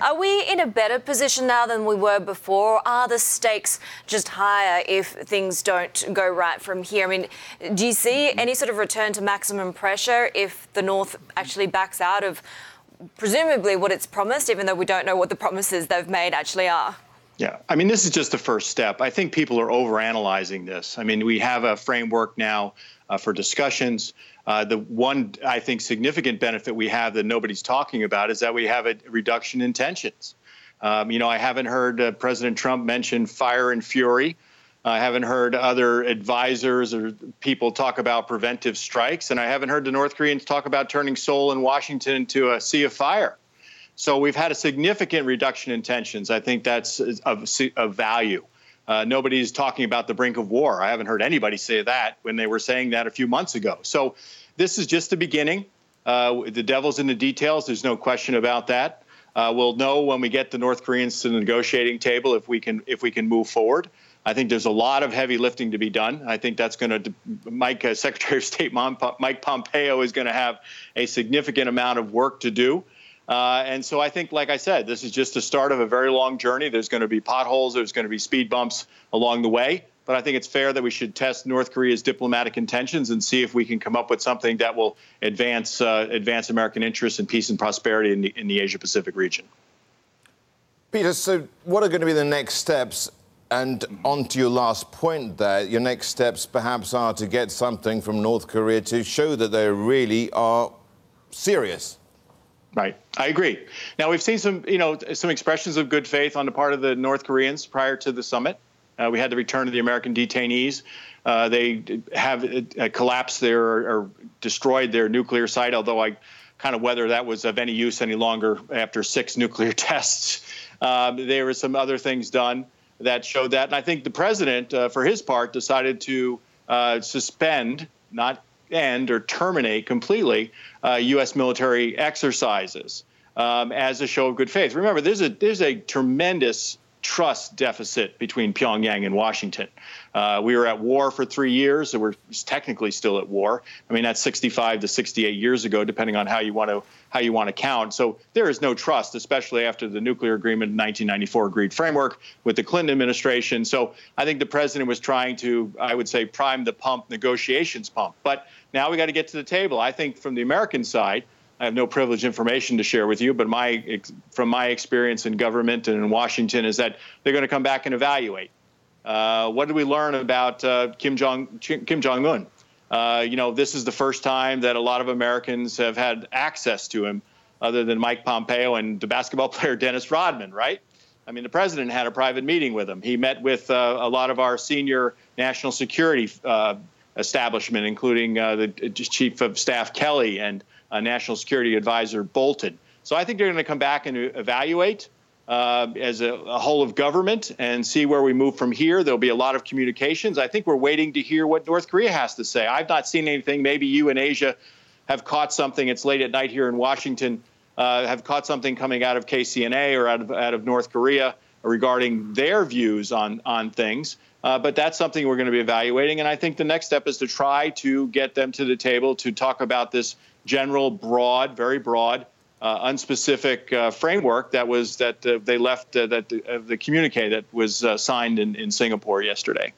Are we in a better position now than we were before? Or are the stakes just higher if things don't go right from here? I mean, do you see any sort of return to maximum pressure if the North actually backs out of presumably what it's promised, even though we don't know what the promises they've made actually are? Yeah, I mean, this is just the first step. I think people are overanalyzing this. I mean, we have a framework now for discussions. The one, I think, significant benefit we have that nobody's talking about is that we have a reduction in tensions. I haven't heard President Trump mention fire and fury. I haven't heard other advisors or people talk about preventive strikes. And I haven't heard the North Koreans talk about turning Seoul and Washington into a sea of fire. So we've had a significant reduction in tensions. I think that's of value. Nobody's talking about the brink of war. I haven't heard anybody say that when they were saying that a few months ago. So this is just the beginning. The devil's in the details. There's no question about that. We'll know when we get the North Koreans to the negotiating table if we can move forward. I think there's a lot of heavy lifting to be done. I think that's going to Secretary of State Mike Pompeo is going to have a significant amount of work to do. And so I think, like I said, this is just the start of a very long journey. There's going to be potholes. There's going to be speed bumps along the way. But I think it's fair that we should test North Korea's diplomatic intentions and see if we can come up with something that will advance American interests and peace and prosperity in the Asia-Pacific region. Peter, so what are going to be the next steps? And on to your last point there, your next steps perhaps are to get something from North Korea to show that they really are serious. Right. I agree. Now, we've seen some expressions of good faith on the part of the North Koreans prior to the summit. We had the return of the American detainees. They have collapsed or destroyed their nuclear site, although I kind of whether that was of any use any longer after 6 nuclear tests. There were some other things done that showed that. And I think the president, for his part, decided to suspend, not end or terminate completely U.S. military exercises as a show of good faith. Remember, there's a tremendous trust deficit between Pyongyang and Washington. We were at war for 3 years, so we're technically still at war. I mean, that's 65 to 68 years ago, depending on how you want to count. So there is no trust, especially after the nuclear agreement in 1994 agreed framework with the Clinton administration. So I think the president was trying to, I would say, prime the pump, negotiations pump. But now we got to get to the table. I think from the American side, I have no privileged information to share with you, but from my experience in government and in Washington is that they're going to come back and evaluate. What did we learn about Kim Jong Un? This is the first time that a lot of Americans have had access to him, other than Mike Pompeo and the basketball player Dennis Rodman, right? I mean, the president had a private meeting with him. He met with a lot of our senior national security establishment, including the Chief of Staff Kelly and National Security Advisor Bolton. So I think they're going to come back and evaluate as a whole of government and see where we move from here. There'll be a lot of communications. I think we're waiting to hear what North Korea has to say. I've not seen anything. Maybe you in Asia have caught something. It's late at night here in Washington. Have caught something coming out of KCNA or out of North Korea regarding their views on things. But that's something we're going to be evaluating. And I think the next step is to try to get them to the table to talk about this general, broad, very broad, unspecific framework that they left, the communique that was signed in Singapore yesterday.